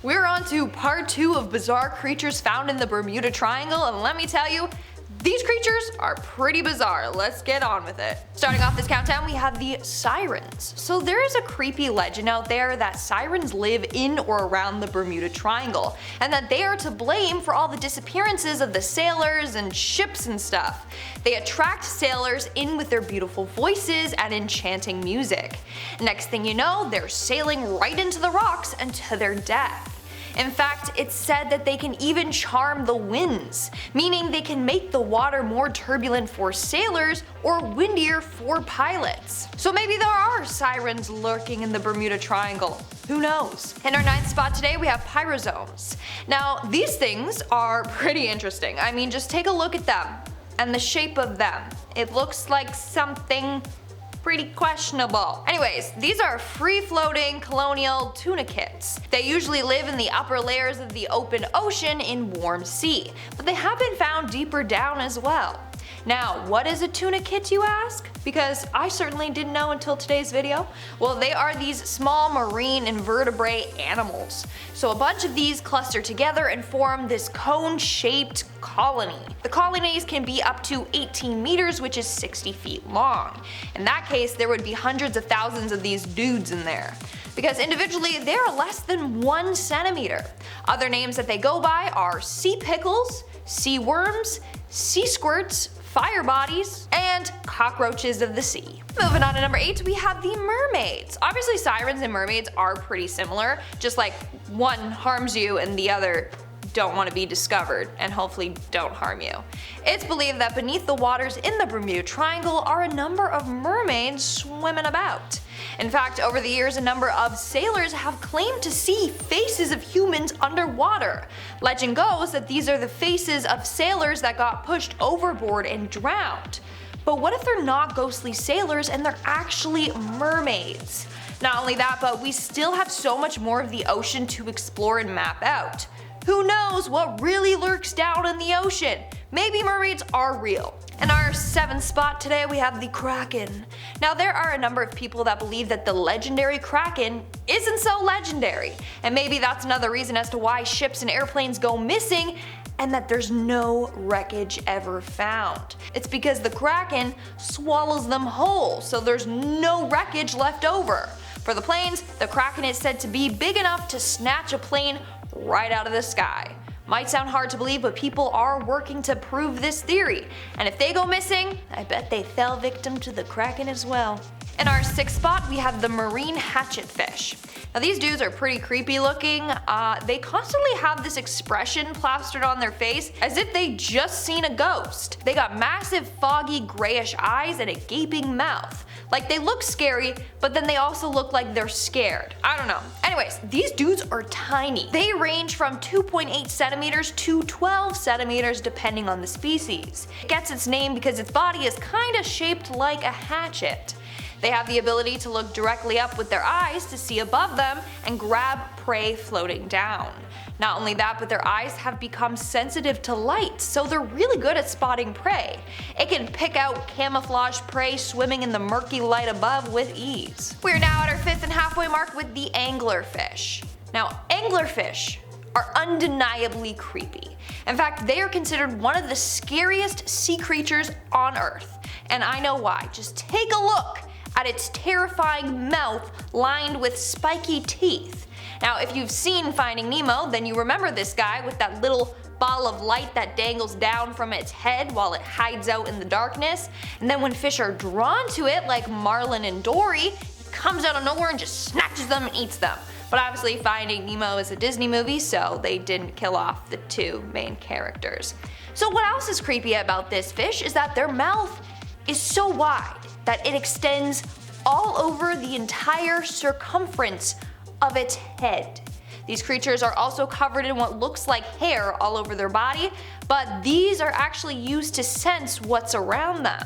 We're on to part 2 of bizarre creatures found in the Bermuda Triangle, and let me tell you, these creatures are pretty bizarre. Let's get on with it. Starting off this countdown, we have the Sirens. So there is a creepy legend out there that sirens live in or around the Bermuda Triangle, and that they are to blame for all the disappearances of the sailors and ships and stuff. They attract sailors in with their beautiful voices and enchanting music. Next thing you know, they're sailing right into the rocks and to their death. In fact, it's said that they can even charm the winds, meaning they can make the water more turbulent for sailors or windier for pilots. So maybe there are sirens lurking in the Bermuda Triangle. Who knows? In our 9th spot today, we have Pyrosomes. Now, these things are pretty interesting. I mean, just take a look at them and the shape of them. It looks like something pretty questionable. Anyways, these are free-floating colonial tunicates. They usually live in the upper layers of the open ocean in warm sea, but they have been found deeper down as well. Now, what is a tunicate, you ask? Because I certainly didn't know until today's video. Well, they are these small marine invertebrate animals. So a bunch of these cluster together and form this cone-shaped colony. The colonies can be up to 18 meters, which is 60 feet long. In that case, there would be hundreds of thousands of these dudes in there, because individually they are less than 1 centimeter. Other names that they go by are sea pickles, sea worms, sea squirts, fire bodies, and cockroaches of the sea. Moving on to number 8, we have the mermaids. Obviously sirens and mermaids are pretty similar, just like one harms you and the other don't want to be discovered and hopefully don't harm you. It's believed that beneath the waters in the Bermuda Triangle are a number of mermaids swimming about. In fact, over the years, a number of sailors have claimed to see faces of humans underwater. Legend goes that these are the faces of sailors that got pushed overboard and drowned. But what if they're not ghostly sailors and they're actually mermaids? Not only that, but we still have so much more of the ocean to explore and map out. Who knows what really lurks down in the ocean? Maybe mermaids are real. In our 7th spot today, we have the Kraken. Now, there are a number of people that believe that the legendary Kraken isn't so legendary, and maybe that's another reason as to why ships and airplanes go missing and that there's no wreckage ever found. It's because the Kraken swallows them whole, so there's no wreckage left over. For the planes, the Kraken is said to be big enough to snatch a plane right out of the sky. Might sound hard to believe, but people are working to prove this theory, and if they go missing, I bet they fell victim to the Kraken as well. In our 6th spot, we have the marine hatchet fish. Now these dudes are pretty creepy looking. They constantly have this expression plastered on their face as if they just seen a ghost. They got massive foggy grayish eyes and a gaping mouth. Like, they look scary, but then they also look like they're scared. I don't know. Anyways, these dudes are tiny. They range from 2.8 centimeters to 12 centimeters depending on the species. It gets its name because its body is kinda shaped like a hatchet. They have the ability to look directly up with their eyes to see above them and grab prey floating down. Not only that, but their eyes have become sensitive to light, so they're really good at spotting prey. It can pick out camouflage prey swimming in the murky light above with ease. We're now at our 5th and halfway mark with the anglerfish. Now, anglerfish are undeniably creepy. In fact, they are considered one of the scariest sea creatures on Earth. And I know why. Just take a look at its terrifying mouth lined with spiky teeth. Now, if you've seen Finding Nemo, then you remember this guy with that little ball of light that dangles down from its head while it hides out in the darkness. And then when fish are drawn to it, like Marlin and Dory, it comes out of nowhere and just snatches them and eats them. But obviously Finding Nemo is a Disney movie, so they didn't kill off the 2 main characters. So what else is creepy about this fish is that their mouth is so wide that it extends all over the entire circumference of its head. These creatures are also covered in what looks like hair all over their body, but these are actually used to sense what's around them.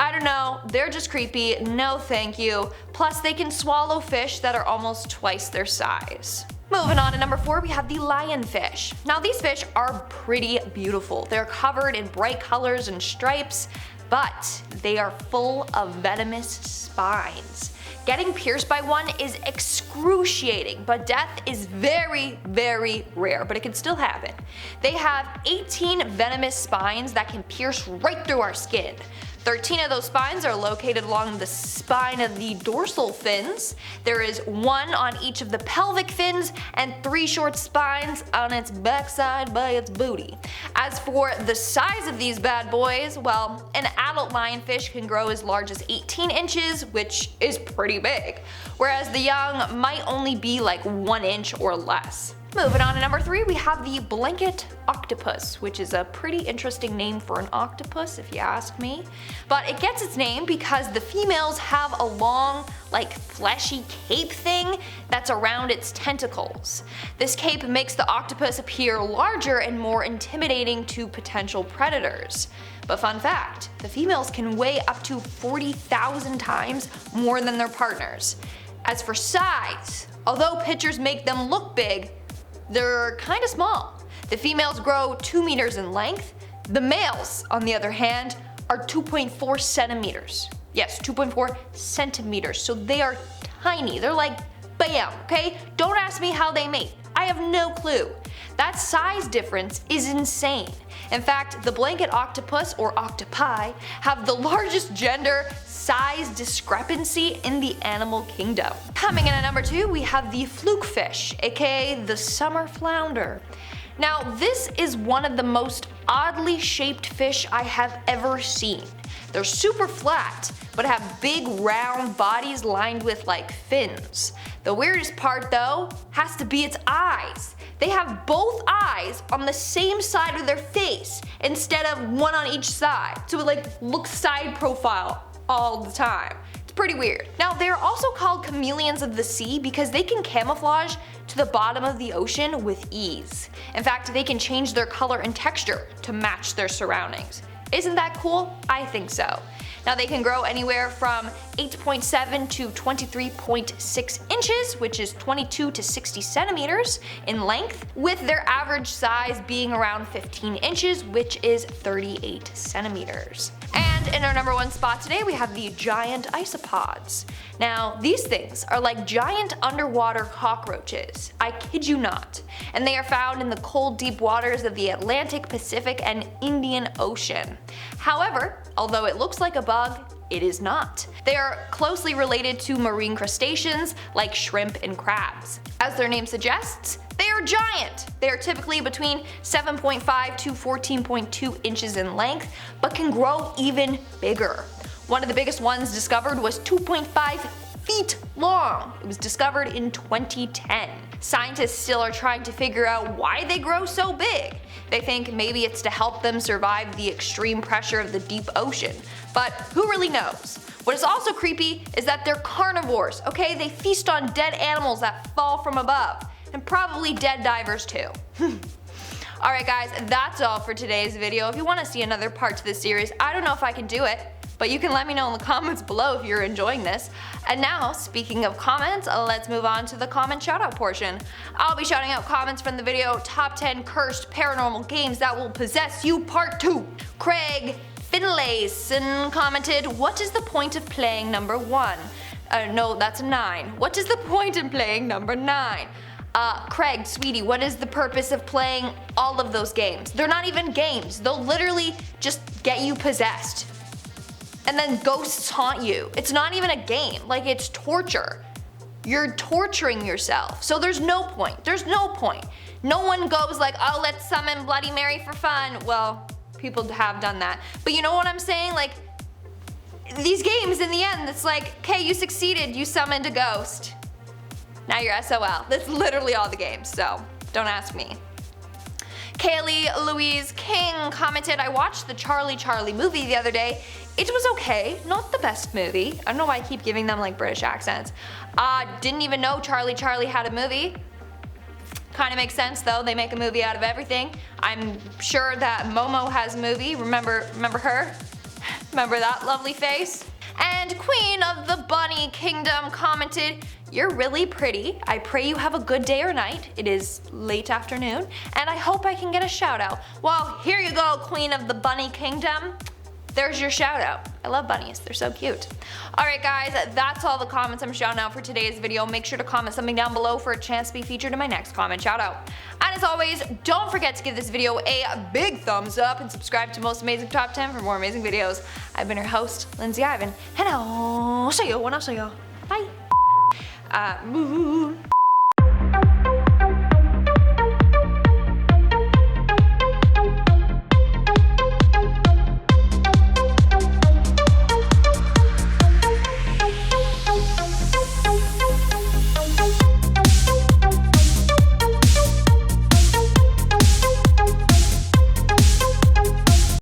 I don't know, they're just creepy, no thank you. Plus they can swallow fish that are almost twice their size. Moving on to number 4, we have the lionfish. Now these fish are pretty beautiful. They're covered in bright colors and stripes, but they are full of venomous spines. Getting pierced by one is excruciating, but death is very, very rare, but it can still happen. They have 18 venomous spines that can pierce right through our skin. 13 of those spines are located along the spine of the dorsal fins. There is one on each of the pelvic fins and 3 short spines on its backside by its booty. As for the size of these bad boys, well, an adult lionfish can grow as large as 18 inches, which is pretty big, whereas the young might only be like 1 inch or less. Moving on to number 3, we have the Blanket Octopus, which is a pretty interesting name for an octopus if you ask me. But it gets its name because the females have a long, like fleshy cape thing that's around its tentacles. This cape makes the octopus appear larger and more intimidating to potential predators. But fun fact, the females can weigh up to 40,000 times more than their partners. As for size, although pictures make them look big, they're kinda small. The females grow 2 meters in length. The males, on the other hand, are 2.4 centimeters. Yes, 2.4 centimeters, so they are tiny. They're like bam, okay? Don't ask me how they mate. I have no clue. That size difference is insane. In fact, the Blanket Octopus, or octopi, have the largest gender size discrepancy in the animal kingdom. Coming in at number 2, we have the Fluke Fish, aka the summer flounder. Now, this is one of the most oddly shaped fish I have ever seen. They're super flat, but have big round bodies lined with like fins. The weirdest part though has to be its eyes. They have both eyes on the same side of their face instead of one on each side, so it like looks side profile all the time. It's pretty weird. Now, they're also called chameleons of the sea because they can camouflage to the bottom of the ocean with ease. In fact, they can change their color and texture to match their surroundings. Isn't that cool? I think so. Now, they can grow anywhere from 8.7 to 23.6 inches, which is 22 to 60 centimeters in length, with their average size being around 15 inches, which is 38 centimeters. And in our number 1 spot today, we have the giant isopods. Now, these things are like giant underwater cockroaches. I kid you not. And they are found in the cold, deep waters of the Atlantic, Pacific, and Indian Ocean. However, although it looks like a bug, it is not. They are closely related to marine crustaceans like shrimp and crabs. As their name suggests, they are giant. They are typically between 7.5 to 14.2 inches in length, but can grow even bigger. One of the biggest ones discovered was 2.5 feet long. It was discovered in 2010. Scientists still are trying to figure out why they grow so big. They think maybe it's to help them survive the extreme pressure of the deep ocean, but who really knows? What is also creepy is that they're carnivores, okay? They feast on dead animals that fall from above, and probably dead divers too. Alright guys, that's all for today's video. If you want to see another part to this series, I don't know if I can do it, but you can let me know in the comments below if you're enjoying this. And now, speaking of comments, let's move on to the comment shoutout portion. I'll be shouting out comments from the video Top 10 Cursed Paranormal Games That Will Possess You Part 2. Craig Finlayson commented, "What is the point of playing number 1? No, that's a 9. What is the point in playing number 9? Craig, sweetie, what is the purpose of playing all of those games? They're not even games. They'll literally just get you possessed. And then ghosts haunt you. It's not even a game. Like, it's torture. You're torturing yourself. So there's no point. There's no point. No one goes like, oh, let's summon Bloody Mary for fun. Well, people have done that. But you know what I'm saying? Like, these games, in the end, it's like, okay, you succeeded. You summoned a ghost. Now you're SOL. That's literally all the games, so don't ask me. Kaylee Louise King commented, "I watched the Charlie movie the other day. It was okay, not the best movie." I don't know why I keep giving them like British accents. Didn't even know Charlie had a movie. Kinda makes sense though, they make a movie out of everything. I'm sure that Momo has a movie, remember her? Remember that lovely face? And Queen of the Bunny Kingdom commented, "You're really pretty. I pray you have a good day or night. It is late afternoon, and I hope I can get a shout out." Well, here you go, Queen of the Bunny Kingdom. there's your shout out. I love bunnies, they're so cute. Alright guys, that's all the comments I'm shouting out for today's video. Make sure to comment something down below for a chance to be featured in my next comment shout out. And as always, don't forget to give this video a big thumbs up and subscribe to Most Amazing Top 10 for more amazing videos. I've been your host, Lindsay Ivan, and I'll see you when I see you. Bye.